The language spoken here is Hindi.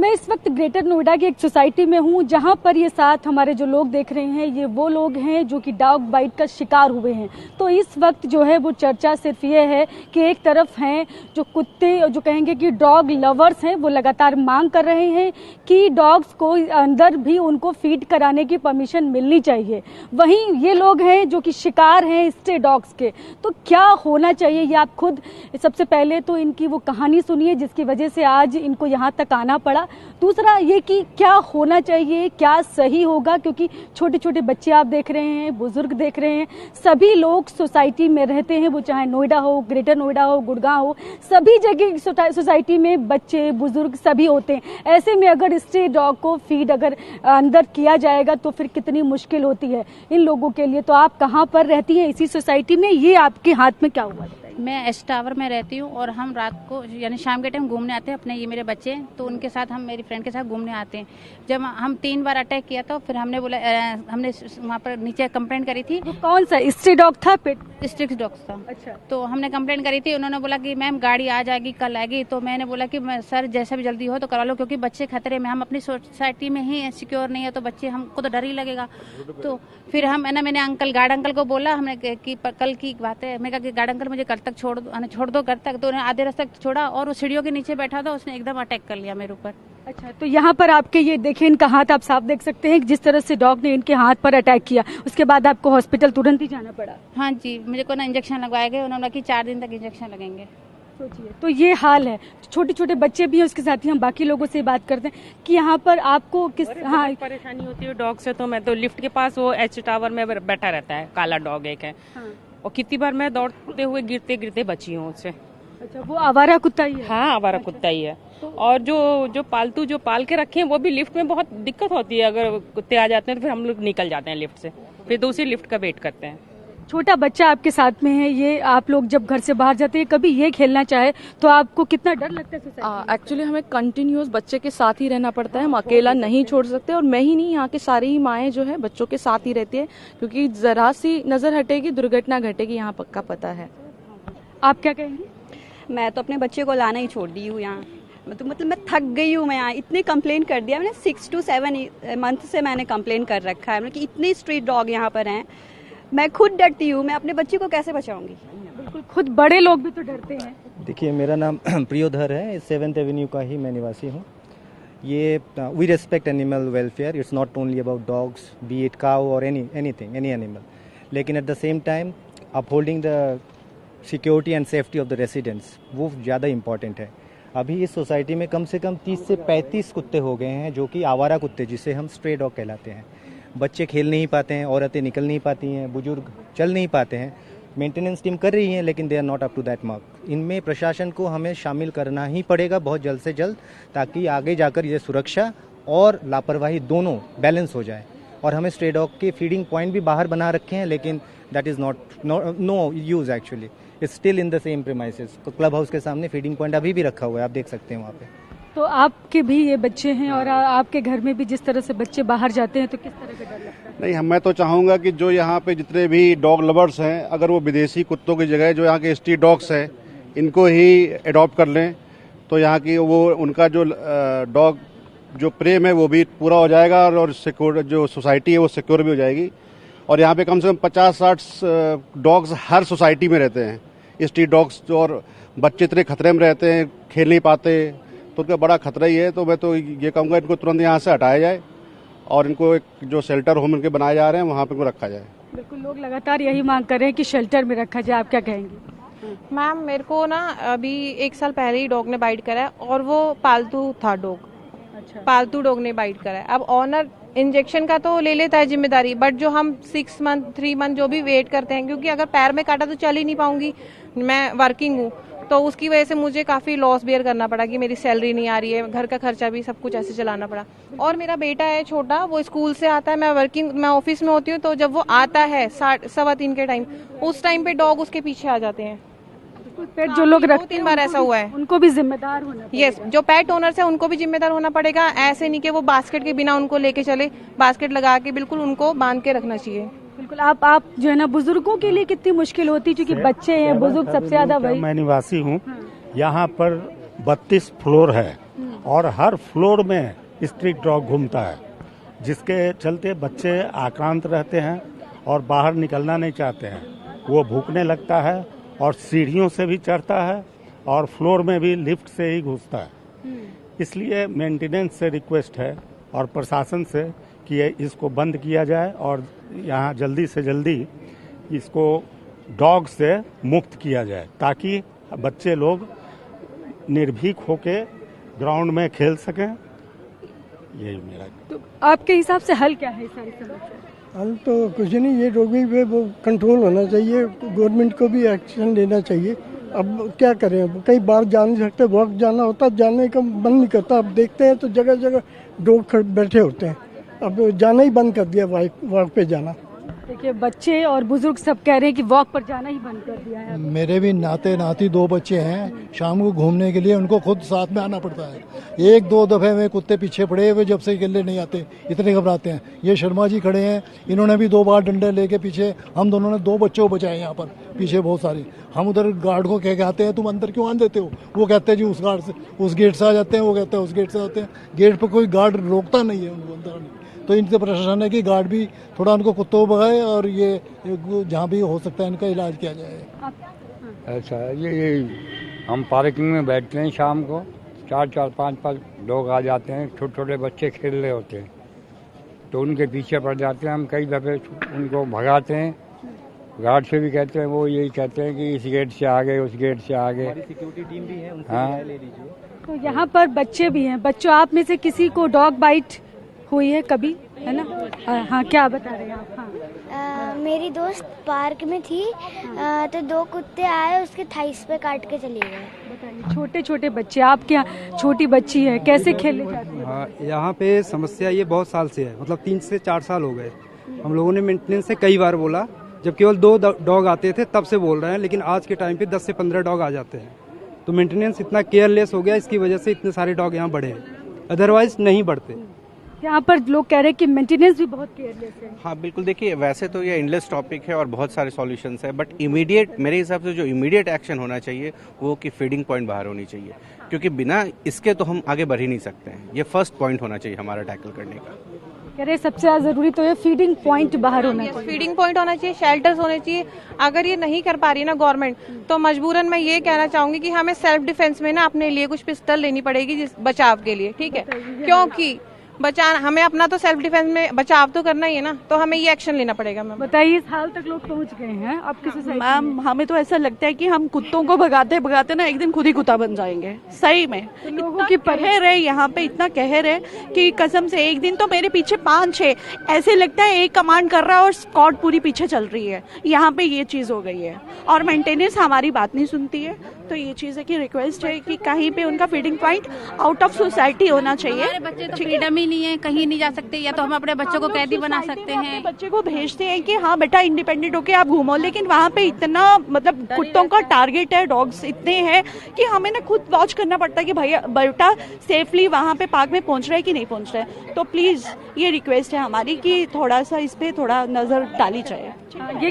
मैं इस वक्त ग्रेटर नोएडा की एक सोसाइटी में हूँ जहाँ पर ये साथ हमारे जो लोग देख रहे हैं ये वो लोग हैं जो कि डॉग बाइट का शिकार हुए हैं। तो इस वक्त जो है वो चर्चा सिर्फ ये है कि एक तरफ हैं जो कुत्ते जो कहेंगे कि डॉग लवर्स हैं वो लगातार मांग कर रहे हैं कि डॉग्स को अंदर भी उनको फीड कराने की परमिशन मिलनी चाहिए। वहीं ये लोग हैं जो कि शिकार हैं स्ट्रे डॉग्स के। तो क्या होना चाहिए ये आप खुद सबसे पहले तो इनकी वो कहानी सुनिए जिसकी वजह से आज इनको यहाँ तक आना पड़ा। दूसरा ये कि क्या होना चाहिए, क्या सही होगा, क्योंकि छोटे छोटे बच्चे आप देख रहे हैं, बुजुर्ग देख रहे हैं, सभी लोग सोसाइटी में रहते हैं, वो चाहे नोएडा हो, ग्रेटर नोएडा हो, गुड़गांव हो, सभी जगह सोसाइटी में बच्चे बुजुर्ग सभी होते हैं। ऐसे में अगर स्ट्रे डॉग को फीड अगर अंदर किया जाएगा तो फिर कितनी मुश्किल होती है इन लोगों के लिए। तो आप कहाँ पर रहती हैं इसी सोसाइटी में, ये आपके हाथ में क्या हुआ? मैं एस टावर में रहती हूँ और हम रात को यानी शाम के टाइम घूमने आते हैं अपने, ये मेरे बच्चे हैं तो उनके साथ हम मेरी फ्रेंड के साथ घूमने आते हैं। जब हम 3 बार अटैक किया था फिर हमने बोला हमने वहाँ पर नीचे कंप्लेंट करी थी। कौन सा स्ट्रे डॉग था? पेट स्ट्रिक्ट डॉग था। अच्छा। तो हमने कंप्लेंट करी थी, उन्होंने बोला कि मैम गाड़ी आ जाएगी कल आएगी। तो मैंने बोला कि सर जैसा भी जल्दी हो तो करा लो, क्योंकि बच्चे खतरे में, हम अपनी सोसाइटी में ही सिक्योर नहीं है तो बच्चे हमको तो डर ही लगेगा। तो फिर मैंने अंकल गार्ड अंकल को बोला हमने कि कल की बात है, मैं कहा कि गार्ड अंकल मुझे कल तक छोड़ दो घर तक। तो उन्हें आधे रास्ते तक छोड़ा और वो सीढ़ियों के नीचे बैठा था, उसने एकदम अटैक कर लिया मेरे ऊपर। अच्छा, तो यहाँ पर आपके ये देखिए इनका हाथ आप साफ देख सकते हैं जिस तरह से डॉग ने इनके हाथ पर अटैक किया, उसके बाद आपको हॉस्पिटल तुरंत ही जाना पड़ा। हाँ जी, मुझे को ना इंजेक्शन लगवाए गए, उन्होंने कि 4 दिन तक इंजेक्शन लगेंगे। सोचिए, तो ये हाल है। छोटे छोटे बच्चे भी हैं, उसके साथ ही हम बाकी लोगों से बात करते हैं कि यहाँ पर आपको किस परेशानी होती है डॉग से। तो मैं तो लिफ्ट के पास वो एच टावर में बैठा रहता है, काला डॉग एक है। हाँ। और कितनी बार मैं दौड़ते हुए गिरते गिरते बची हूँ उससे। अच्छा, वो आवारा कुत्ता ही है? हाँ, आवारा कुत्ता ही है। और जो पालतू जो पाल के रखे हैं वो भी लिफ्ट में बहुत दिक्कत होती है। अगर कुत्ते आ जाते हैं तो फिर हम लोग निकल जाते हैं लिफ्ट से, फिर दूसरी लिफ्ट का वेट करते हैं। छोटा बच्चा आपके साथ में है, ये आप लोग जब घर से बाहर जाते हैं कभी ये खेलना चाहे तो आपको कितना डर लगता है? एक्चुअली हमें कंटिन्यूअस बच्चे के साथ ही रहना पड़ता है, हम अकेला नहीं छोड़ सकते। और मैं ही नहीं, यहाँ की सारी ही माएँ जो है बच्चों के साथ ही रहती है, क्योंकि जरा सी नजर हटेगी दुर्घटना घटेगी, यहाँ पक्का पता है। आप क्या कहेंगी? मैं तो अपने बच्चे को लाना ही छोड़ दी हूँ यहाँ। मतलब मैं थक गई हूँ। मैं यहाँ इतनी कंप्लेन कर दिया मैंने, 6 to 7 मंथ से मैंने कंप्लेन कर रखा है। मतलब कि इतने स्ट्रीट डॉग यहाँ पर हैं, मैं खुद डरती हूँ। मैं अपने बच्चे को कैसे बचाऊंगी? बिल्कुल, खुद बड़े लोग भी तो डरते हैं। देखिए, मेरा नाम प्रियोधर है, 7th एवेन्यू का ही मैं निवासी हूँ। ये we respect animal welfare, it's not only about dogs, be it cow और एनीथिंग एनी एनिमल, लेकिन at the same time upholding the security and safety of the residents वो ज़्यादा इम्पॉर्टेंट है। अभी इस सोसाइटी में कम से कम 30 से 35 कुत्ते हो गए हैं जो कि आवारा कुत्ते, जिसे हम स्ट्रे डॉग कहलाते हैं। बच्चे खेल नहीं पाते हैं, औरतें निकल नहीं पाती हैं, बुजुर्ग चल नहीं पाते हैं। मेंटेनेंस टीम कर रही है लेकिन they are not up to that mark. इनमें प्रशासन को हमें शामिल करना ही पड़ेगा बहुत जल्द से जल्द, ताकि आगे जाकर ये सुरक्षा और लापरवाही दोनों बैलेंस हो जाए। और हमें स्ट्रे डॉग के फीडिंग पॉइंट भी बाहर बना रखे हैं, लेकिन that is no use actually, it's still in the same premises. Club house के सामने फीडिंग पॉइंट अभी भी रखा हुआ है, आप देख सकते हैं वहाँ पे। तो आपके भी ये बच्चे हैं और आपके घर में भी जिस तरह से बच्चे बाहर जाते हैं तो किस तरह का डर लगता है? नहीं, मैं तो चाहूँगा कि जो यहाँ पे जितने भी डॉग लवर्स हैं, अगर वो विदेशी कुत्तों की जगह जो यहाँ के स्ट्रीट डॉग्स हैं इनको ही अडॉप्ट कर लें तो यहाँ की वो उनका जो डॉग जो प्रेम है वो भी पूरा हो जाएगा और सिक्योर जो सोसाइटी है वो सिक्योर भी हो जाएगी। और यहाँ पे कम से कम 50-60 डॉग्स हर सोसाइटी में रहते हैं स्ट्रीट डॉग्स, और बच्चे इतने खतरे में रहते हैं, खेल नहीं पाते, तो उनका बड़ा खतरा ही है। तो मैं तो ये कहूँगा इनको तुरंत यहाँ से हटाया जाए और इनको एक जो शेल्टर होम इनके बनाए जा रहे हैं वहाँ पे इनको रखा जाए। बिल्कुल, लोग लगातार यही मांग कर रहे हैं कि शेल्टर में रखा जाए। आप क्या कहेंगे? मैम, मेरे को ना अभी 1 साल पहले ही डॉग ने बाइट करा है और वो पालतू था डॉग। अच्छा। पालतू डॉग ने बाइट करा है। अब ऑनर इंजेक्शन का तो ले लेता है जिम्मेदारी, बट जो हम 6 मंथ 3 मंथ जो भी वेट करते हैं, क्योंकि अगर पैर में काटा तो चल ही नहीं पाऊंगी, मैं वर्किंग हूँ, तो उसकी वजह से मुझे काफी लॉस बेयर करना पड़ा कि मेरी सैलरी नहीं आ रही है, घर का खर्चा भी सब कुछ ऐसे चलाना पड़ा। और मेरा बेटा है छोटा, वो स्कूल से आता है, मैं ऑफिस में होती हूँ, तो जब वो आता है 3:15 के टाइम, उस टाइम पे डॉग उसके पीछे आ जाते हैं। पेट जो लोग रखते 2-3 बार ऐसा हुआ है। उनको भी जिम्मेदार होना पड़ेगा। यस, जो पेट ओनर्स है उनको भी जिम्मेदार होना पड़ेगा। ऐसे नहीं कि वो बास्केट के बिना उनको लेके चले, बास्केट लगा के बिल्कुल उनको बांध के रखना चाहिए। बिल्कुल, आप जो है ना बुजुर्गों के लिए कितनी मुश्किल होती है, क्योंकि बच्चे हैं, बुजुर्ग सबसे ज्यादा वही। मैं निवासी हूँ, यहाँ पर 32 फ्लोर है और हर फ्लोर में स्ट्रीट डॉग घूमता है, जिसके चलते बच्चे आक्रांत रहते हैं और बाहर निकलना नहीं चाहते हैं। वो भूखने लगता है और सीढ़ियों से भी चढ़ता है और फ्लोर में भी लिफ्ट से ही घुसता है। इसलिए मेंटेनेंस से रिक्वेस्ट है और प्रशासन से कि इसको बंद किया जाए और यहाँ जल्दी से जल्दी इसको डॉग से मुक्त किया जाए, ताकि बच्चे लोग निर्भीक होके ग्राउंड में खेल सकें। यही मेरा। तो आपके हिसाब से हल क्या है सारी समस्या? हल तो कुछ नहीं, ये डॉगी पे वो कंट्रोल होना चाहिए, गवर्नमेंट को भी एक्शन लेना चाहिए। अब क्या करें, अब कई बार जा नहीं सकते, वॉक जाना होता जाने का मन नहीं करता। अब देखते हैं तो जगह जगह डॉग बैठे होते हैं, अब जाना ही बंद कर दिया, वॉक पे जाना। देखिए बच्चे और बुजुर्ग सब कह रहे हैं कि वॉक पर जाना ही बंद कर दिया है। मेरे भी नाते नाती 2 बच्चे हैं, शाम को घूमने के लिए उनको खुद साथ में आना पड़ता है। 1-2 दफे में कुत्ते पीछे पड़े हुए जब से अकेले नहीं आते, इतने घबराते हैं। ये शर्मा जी खड़े हैं, इन्होंने भी 2 बार डंडे लेके पीछे, हम दोनों ने 2 बच्चों को बचाए यहाँ पर पीछे बहुत सारे। हम उधर गार्ड को कह के आते हैं तुम अंदर क्यों आने देते हो, वो कहते हैं जी उस गार्ड से उस गेट से आ जाते हैं, वो कहते हैं उस गेट से आते हैं। गेट पर कोई गार्ड रोकता नहीं है उनको अंदर आने। तो इनसे प्रशासन है कि गार्ड भी थोड़ा उनको कुत्तों को भगाए और ये जहाँ भी हो सकता है इनका इलाज किया जाए। ऐसा है ये हम पार्किंग में बैठते हैं, शाम को 4-4, 5-5 लोग आ जाते हैं, छोटे छोटे बच्चे खेल रहे होते हैं तो उनके पीछे पड़ जाते हैं। हम कई दफ़े उनको भगाते हैं, गार्ड से भी कहते हैं, वो यही कहते हैं कि इस गेट से आगे उस गेट से आगे। सिक्योरिटी टीम भी है, उनसे हाँ। ले लीजिए। तो यहाँ पर बच्चे भी हैं। बच्चों, आप में से किसी को डॉग बाइट हुई है कभी, है ना? हाँ, क्या बता रहे हैं आप? हाँ। मेरी दोस्त पार्क में थी, तो 2 कुत्ते आए, उसके थाइस पे काट के चले गए। बताइए, छोटे छोटे बच्चे, आपके यहाँ छोटी बच्ची है, कैसे खेलने जाती है? यहाँ पे समस्या ये बहुत साल से है, मतलब 3 से 4 साल हो गए। हम लोगों ने मेंटेनेंस से कई बार बोला, जब केवल 2 डॉग आते थे तब से बोल रहे हैं, लेकिन आज के टाइम पे 10 से 15 डॉग आ जाते हैं। तो मेंटेनेंस इतना केयरलेस हो गया, इसकी वजह से इतने सारे डॉग यहाँ बढ़े हैं, अदरवाइज नहीं बढ़ते। यहाँ पर लोग कह रहे हैं कि मेंटेनेंस भी बहुत केयरलेस है। हाँ बिल्कुल, देखिए वैसे तो ये एंडलेस टॉपिक है और बहुत सारे सॉल्यूशंस है, बट इमीडिएट मेरे हिसाब से जो इमीडिएट एक्शन होना चाहिए वो कि फीडिंग पॉइंट बाहर होनी चाहिए, क्योंकि बिना इसके तो हम आगे बढ़ ही नहीं सकते हैं। ये फर्स्ट पॉइंट होना चाहिए हमारा टैकल करने का। कह रहे सबसे ज्यादा जरूरी तो ये फीडिंग पॉइंट बाहर होना चाहिए। फीडिंग पॉइंट होना चाहिए, शेल्टर्स होने चाहिए। अगर ये नहीं कर पा रही है ना गवर्नमेंट, तो मजबूरन मैं ये कहना चाहूंगी कि हमें सेल्फ डिफेंस में ना अपने लिए कुछ पिस्टल लेनी पड़ेगी बचाव के लिए, ठीक है? क्योंकि हमें अपना तो सेल्फ डिफेंस में बचाव तो करना ही है ना, तो हमें ये एक्शन लेना पड़ेगा। मैम बताइए, इस हाल तक लोग पहुंच गए हैं आपकी सोसाइटी? मैम हमें तो ऐसा लगता है कि हम कुत्तों को भगाते भगाते ना एक दिन खुद ही कुत्ता बन जाएंगे, सही में। तो लोगों की कहर है यहाँ पे, इतना कहर है कि कसम से एक दिन तो मेरे पीछे 5-6 ऐसे लगता है एक कमांड कर रहा है और स्क्वाड पूरी पीछे चल रही है। यहाँ पे ये चीज हो गई है और मेंटेनेंस हमारी बात नहीं सुनती है। तो ये चीज है कि रिक्वेस्ट है कि कहीं पे उनका feeding point out of society होना चाहिए। हमारे बच्चे तो फ्रीडम ही नहीं है, कहीं नहीं जा सकते, या तो हम अपने बच्चों को कैदी बना सकते हैं। बच्चे को भेजते हैं कि हाँ बेटा इंडिपेंडेंट होके आप घूमो, लेकिन वहाँ पे इतना मतलब कुत्तों का टारगेट है, डॉग्स इतने हैं कि हमें ना खुद वॉच करना पड़ता है कि भैया बेटा सेफली वहाँ पे पार्क में पहुँच रहा है कि नहीं पहुँच रहा है। तो प्लीज ये रिक्वेस्ट है हमारी कि थोड़ा सा इस पे थोड़ा नजर डाली जाए। ये